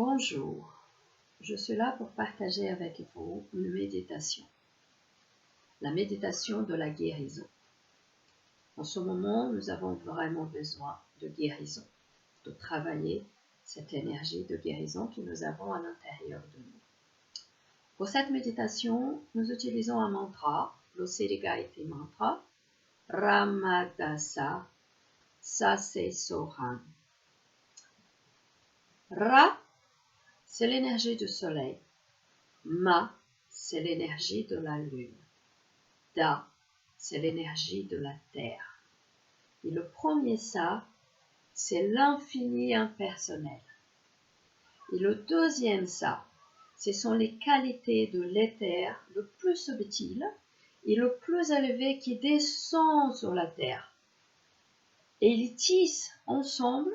Bonjour, je suis là pour partager avec vous une méditation, la méditation de la guérison. En ce moment, nous avons vraiment besoin de guérison, de travailler cette énergie de guérison que nous avons à l'intérieur de nous. Pour cette méditation, nous utilisons un mantra, le Siddhi Gayatri mantra, Ramadasa Sase Soham. Ra, c'est l'énergie du soleil. Ma, c'est l'énergie de la lune. Da, c'est l'énergie de la terre. Et le premier Sa, c'est l'infini impersonnel. Et le deuxième Sa, ce sont les qualités de l'éther le plus subtil et le plus élevé qui descend sur la terre. Et ils tissent ensemble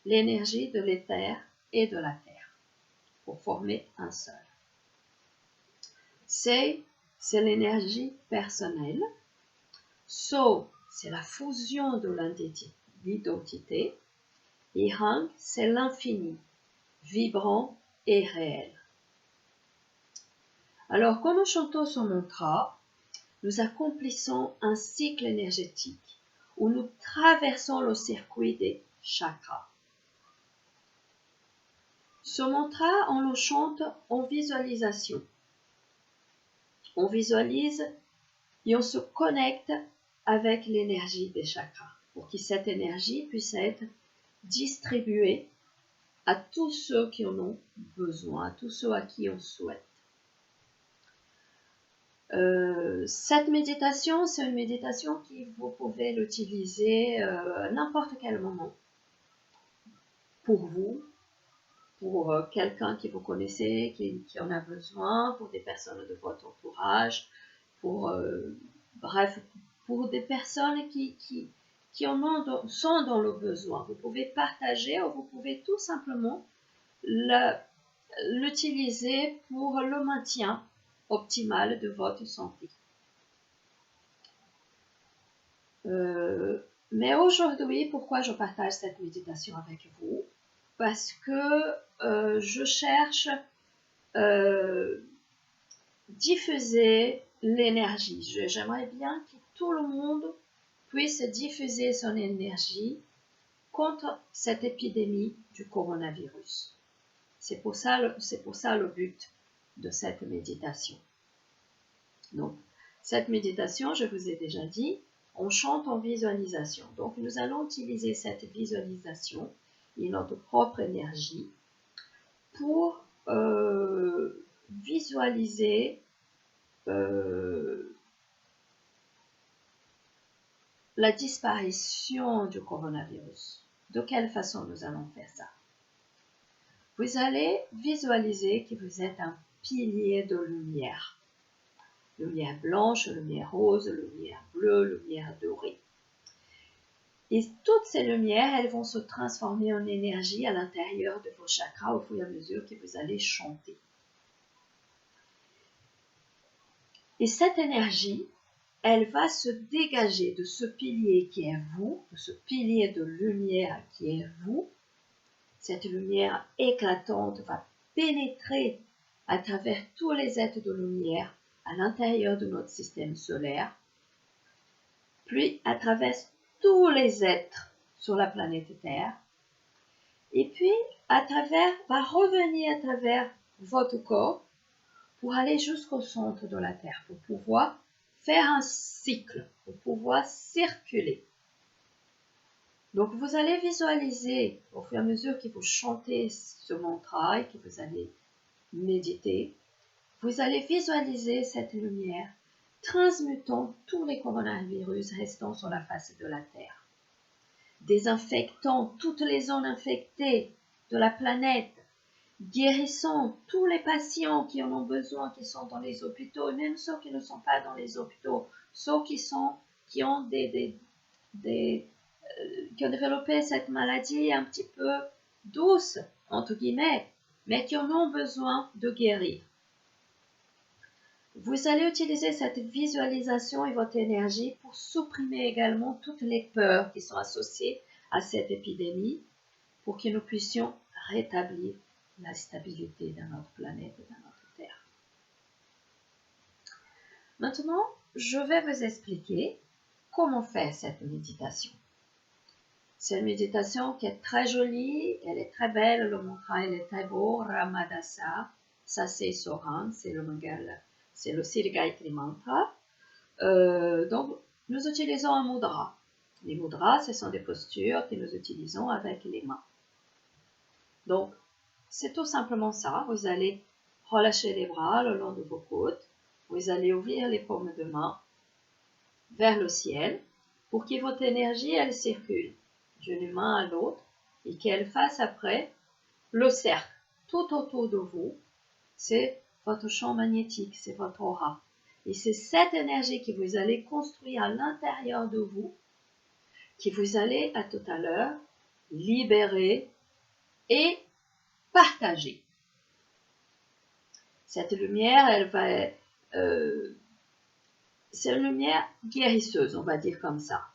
l'énergie de l'éther et de la terre pour former un seul. C'est l'énergie personnelle. So, c'est la fusion de l'identité. Et Hang, c'est l'infini, vibrant et réel. Alors, quand nous chantons ce mantra, nous accomplissons un cycle énergétique où nous traversons le circuit des chakras. Ce mantra, on le chante en visualisation. On visualise et on se connecte avec l'énergie des chakras pour que cette énergie puisse être distribuée à tous ceux qui en ont besoin, à tous ceux à qui on souhaite. Cette méditation, c'est une méditation que vous pouvez l'utiliser à n'importe quel moment. Pour vous, pour quelqu'un que vous connaissez, qui en a besoin, pour des personnes de votre entourage, bref, pour des personnes qui sont dans le besoin. Vous pouvez partager ou vous pouvez tout simplement l'utiliser pour le maintien optimal de votre santé. Mais aujourd'hui, pourquoi je partage cette méditation avec vous? Parce que je cherche diffuser l'énergie. J'aimerais bien que tout le monde puisse diffuser son énergie contre cette épidémie du coronavirus. C'est pour ça le but de cette méditation. Donc, cette méditation, je vous ai déjà dit, on chante en visualisation. Donc, nous allons utiliser cette visualisation et notre propre énergie pour visualiser la disparition du coronavirus. De quelle façon nous allons faire ça? Vous allez visualiser que vous êtes un pilier de lumière. Lumière blanche, lumière rose, lumière bleue, lumière dorée. Et toutes ces lumières, elles vont se transformer en énergie à l'intérieur de vos chakras au fur et à mesure que vous allez chanter. Et cette énergie, elle va se dégager de ce pilier qui est vous, de ce pilier de lumière qui est vous. Cette lumière éclatante va pénétrer à travers tous les êtres de lumière à l'intérieur de notre système solaire, puis à travers tous les êtres sur la planète Terre, et puis va revenir à travers votre corps pour aller jusqu'au centre de la Terre, pour pouvoir faire un cycle, pour pouvoir circuler. Donc vous allez visualiser au fur et à mesure que vous chantez ce mantra et que vous allez méditer, vous allez visualiser cette lumière transmutant tous les coronavirus restant sur la face de la Terre, désinfectant toutes les zones infectées de la planète, guérissant tous les patients qui en ont besoin, qui sont dans les hôpitaux, et même ceux qui ne sont pas dans les hôpitaux, ceux qui ont qui ont développé cette maladie un petit peu douce, entre guillemets, mais qui en ont besoin de guérir. Vous allez utiliser cette visualisation et votre énergie pour supprimer également toutes les peurs qui sont associées à cette épidémie pour que nous puissions rétablir la stabilité de notre planète et de notre Terre. Maintenant, je vais vous expliquer comment faire cette méditation. C'est une méditation qui est très jolie, elle est très belle, le mantra il est très beau, Ramadasa, Sase Sohan, c'est le Siddha Gayatri Mantra. Donc, nous utilisons un mudra. Les mudras, ce sont des postures que nous utilisons avec les mains. Donc, c'est tout simplement ça. Vous allez relâcher les bras le long de vos côtes. Vous allez ouvrir les paumes de main vers le ciel pour que votre énergie, elle circule d'une main à l'autre et qu'elle fasse après le cercle tout autour de vous. C'est votre champ magnétique, c'est votre aura. Et c'est cette énergie que vous allez construire à l'intérieur de vous, que vous allez à tout à l'heure libérer et partager. Cette lumière, c'est une lumière guérisseuse, on va dire comme ça.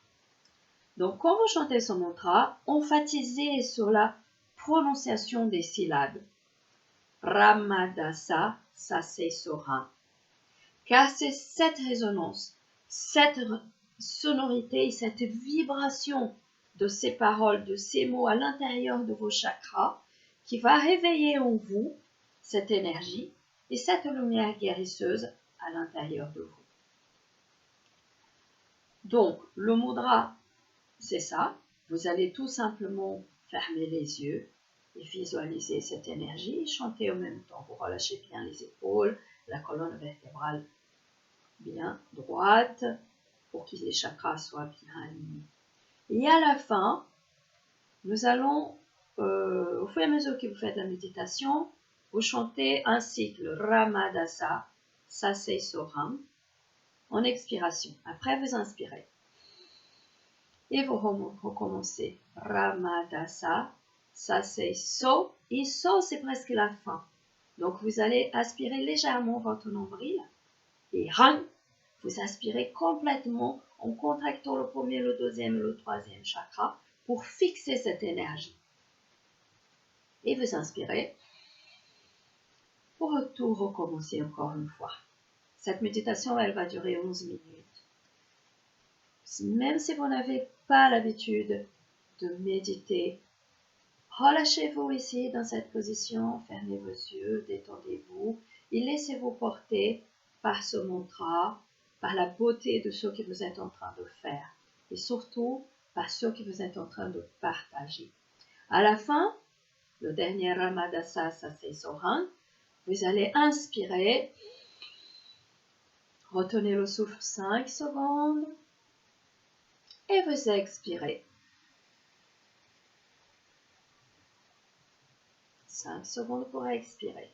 Donc, quand vous chantez ce mantra, emphatisez sur la prononciation des syllabes. Ramadasa Sase Sohan. Car c'est cette résonance, cette sonorité, cette vibration de ces paroles, de ces mots à l'intérieur de vos chakras qui va réveiller en vous cette énergie et cette lumière guérisseuse à l'intérieur de vous. Donc, le mudra, c'est ça. Vous allez tout simplement fermer les yeux et visualiser cette énergie et chanter en même temps. Vous relâchez bien les épaules, la colonne vertébrale bien droite pour que les chakras soient bien alignés. Et à la fin, nous allons, au fur et à mesure que vous faites la méditation, vous chantez un cycle Ramadasa Sase Sohan en expiration. Après, vous inspirez. Et vous recommencez Ramadasa Sase So. Et So, c'est presque la fin. Donc, vous allez aspirer légèrement votre nombril. Et Ran, vous aspirez complètement en contractant le premier, le deuxième et le troisième chakra pour fixer cette énergie. Et vous inspirez pour tout recommencer encore une fois. Cette méditation, elle va durer 11 minutes. Même si vous n'avez pas l'habitude de méditer, relâchez-vous ici dans cette position, fermez vos yeux, détendez-vous et laissez-vous porter par ce mantra, par la beauté de ce que vous êtes en train de faire et surtout par ce que vous êtes en train de partager. À la fin, le dernier Ramadasa Sase Sohan, vous allez inspirer, retenez le souffle 5 secondes et vous expirez. 5 secondes pour expirer.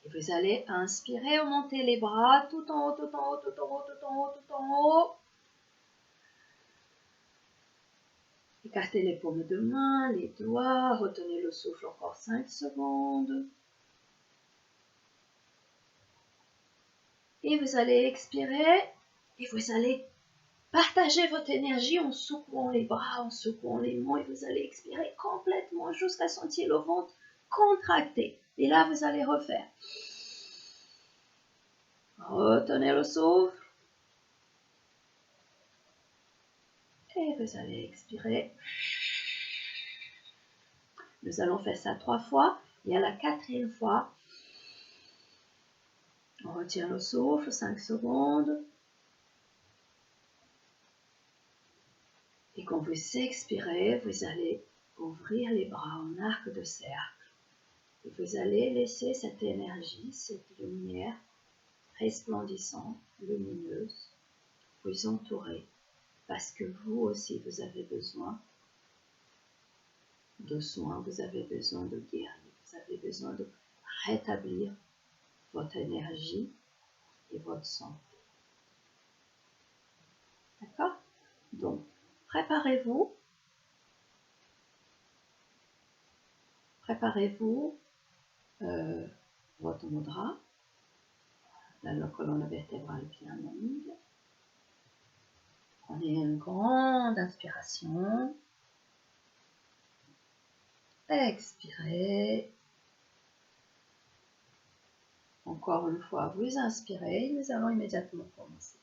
Et vous allez inspirer, monter les bras tout en haut, tout en haut, tout en haut, tout en haut, tout en haut. Écartez les paumes de main, les doigts, retenez le souffle encore 5 secondes. Et vous allez expirer et vous allez partager votre énergie en secouant les bras, en secouant les mains et vous allez expirer complètement jusqu'à sentir le ventre contracté. Et là, vous allez refaire. Retenez le souffle. Et vous allez expirer. Nous allons faire ça 3 fois. Et à la 4e fois, on retient le souffle, 5 secondes. Et quand vous expirez, vous allez ouvrir les bras en arc de cercle. Et vous allez laisser cette énergie, cette lumière resplendissante, lumineuse, vous entourer. Parce que vous aussi, vous avez besoin de soins, vous avez besoin de guérir, vous avez besoin de rétablir votre énergie et votre santé. D'accord? Donc, préparez-vous votre mudra, la colonne vertébrale bien longue. Prenez une grande inspiration. Expirez. Encore une fois, vous inspirez, nous allons immédiatement commencer.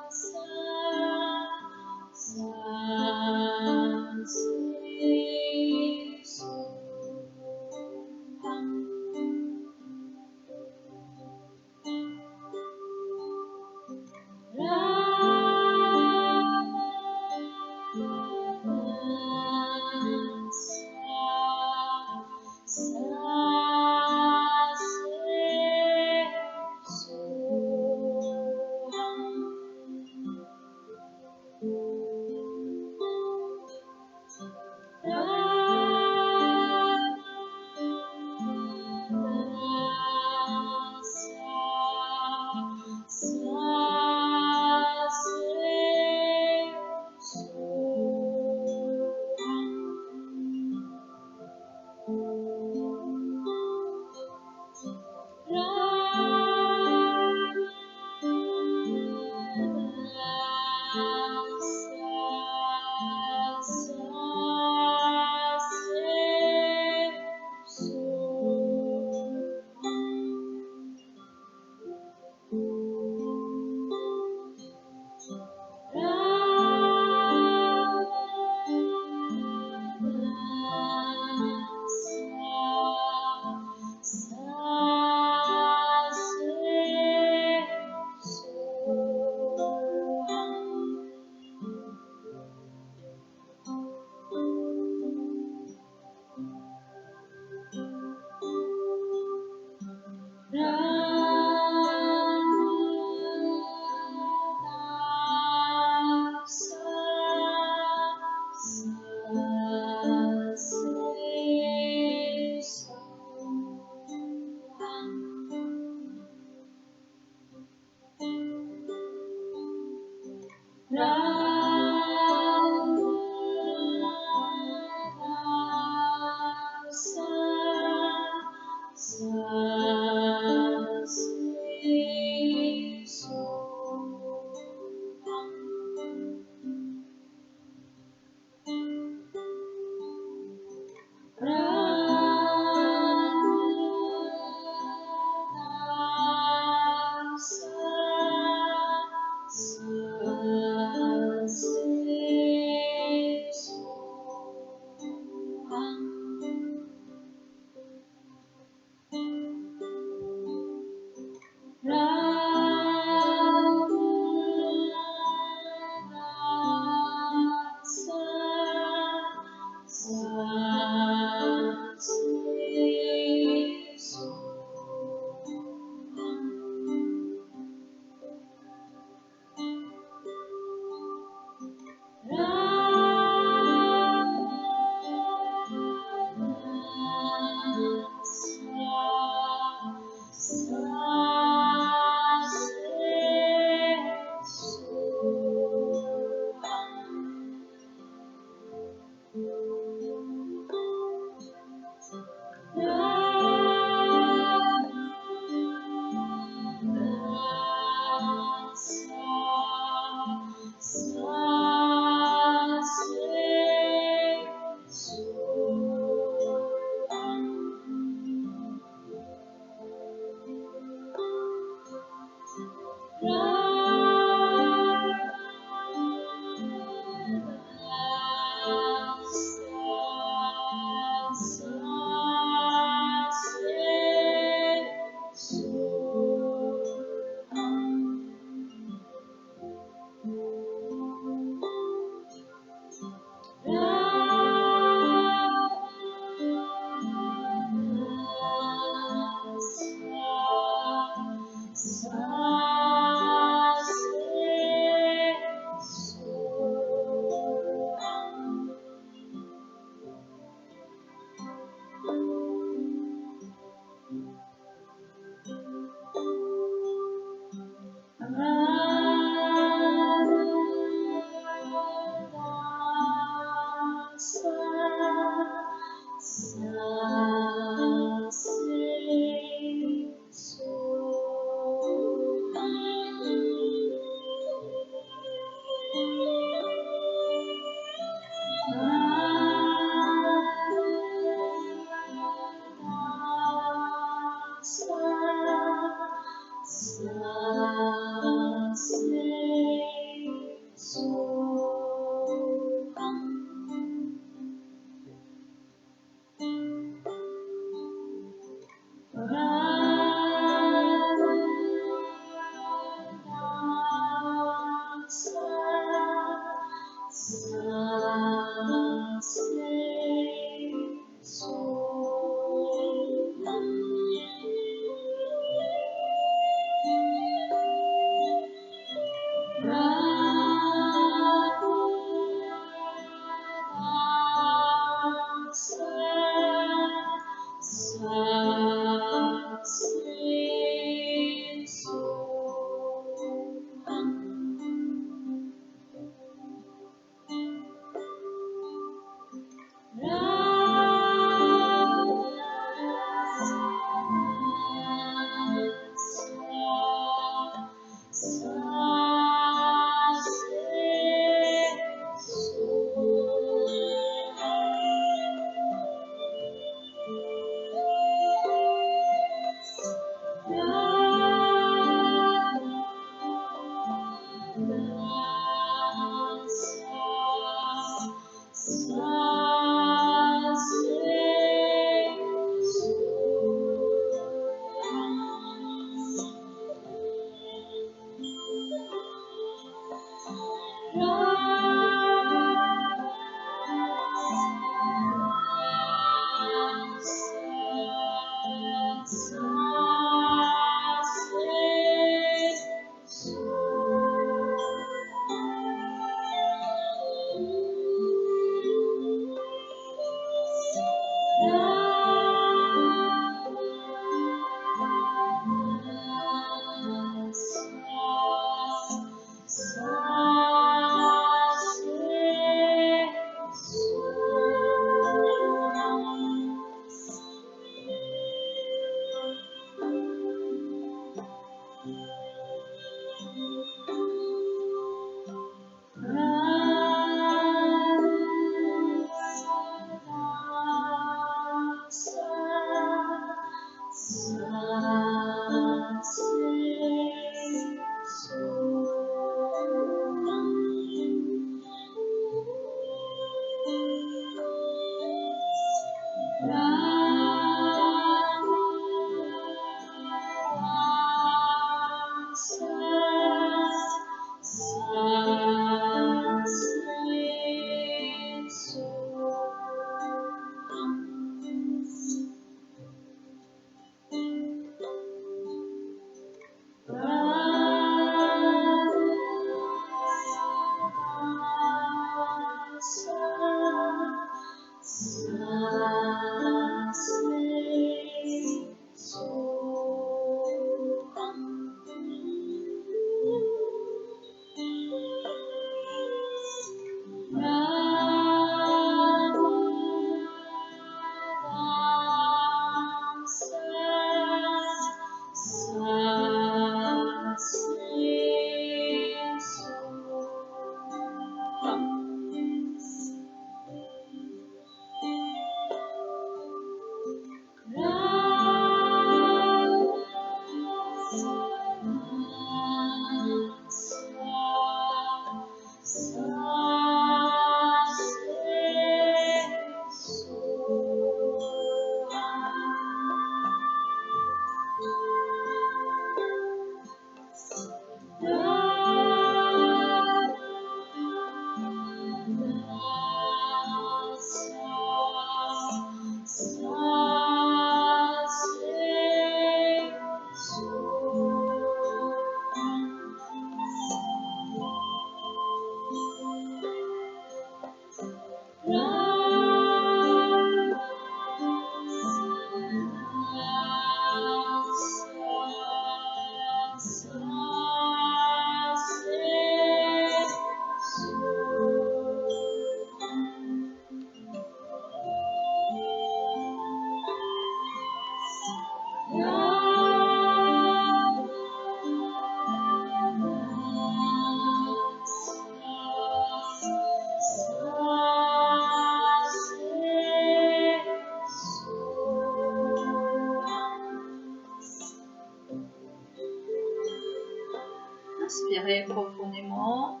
Inspirez profondément.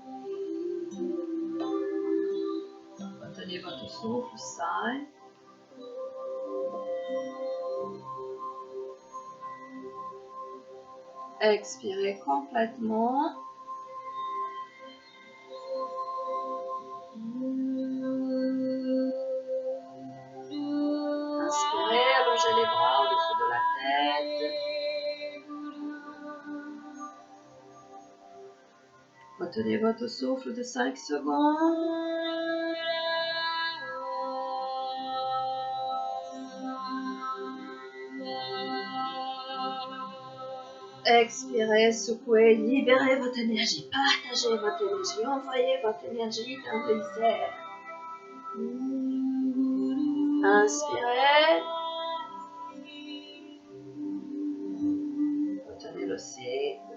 Retenez votre souffle, sigh. Expirez complètement. Retenez votre souffle de 5 secondes. Expirez, secouez, libérez votre énergie, partagez votre énergie, envoyez votre énergie dans les airs. Inspirez. Retenez le souffle.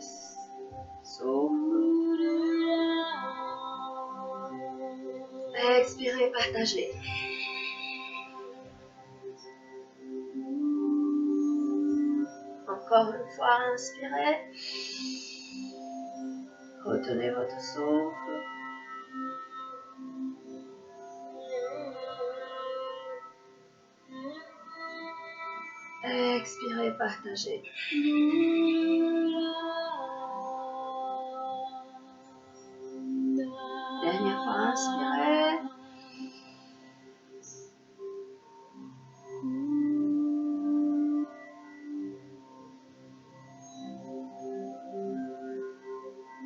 Expirez, partagez. Encore une fois, inspirez. Retenez votre souffle. Expirez, partagez. Dernière fois, inspirez.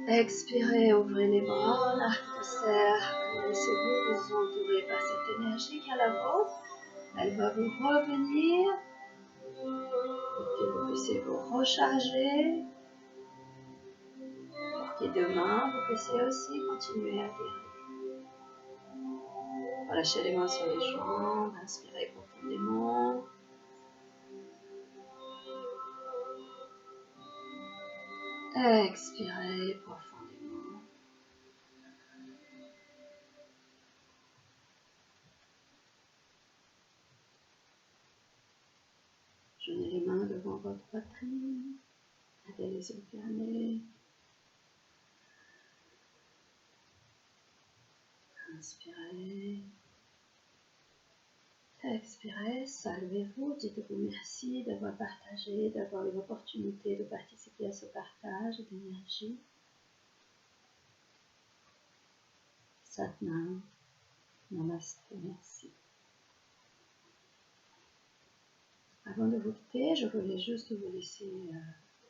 Expirez, ouvrez les bras, l'arc de cercle. Laissez-vous vous entourer par cette énergie qui est la vôtre. Elle va vous revenir pour que vous puissiez vous recharger. Pour que demain, vous puissiez aussi continuer à guérir. Relâchez les mains sur les jambes, inspirez profondément. Expirez profondément. Joignez les mains devant votre poitrine. Gardez les yeux fermés. Inspirez. Expirez, saluez-vous, dites-vous merci d'avoir partagé, d'avoir eu l'opportunité de participer à ce partage d'énergie. Satnam, Namaste, merci. Avant de vous quitter, je voulais juste vous laisser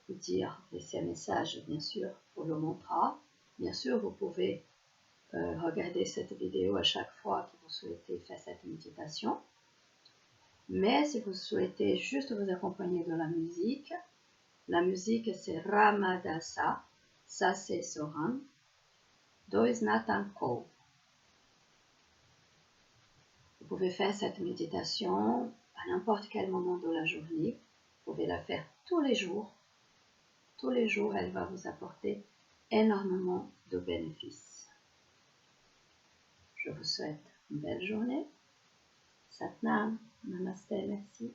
laisser un message, bien sûr, pour le mantra. Bien sûr, vous pouvez regarder cette vidéo à chaque fois que vous souhaitez faire cette méditation. Mais si vous souhaitez juste vous accompagner de la musique c'est Ramadasa, ça c'est Soran, Doisnatan Ko. Vous pouvez faire cette méditation à n'importe quel moment de la journée. Vous pouvez la faire tous les jours. Tous les jours, elle va vous apporter énormément de bénéfices. Je vous souhaite une belle journée. Satnam, Namaste, merci.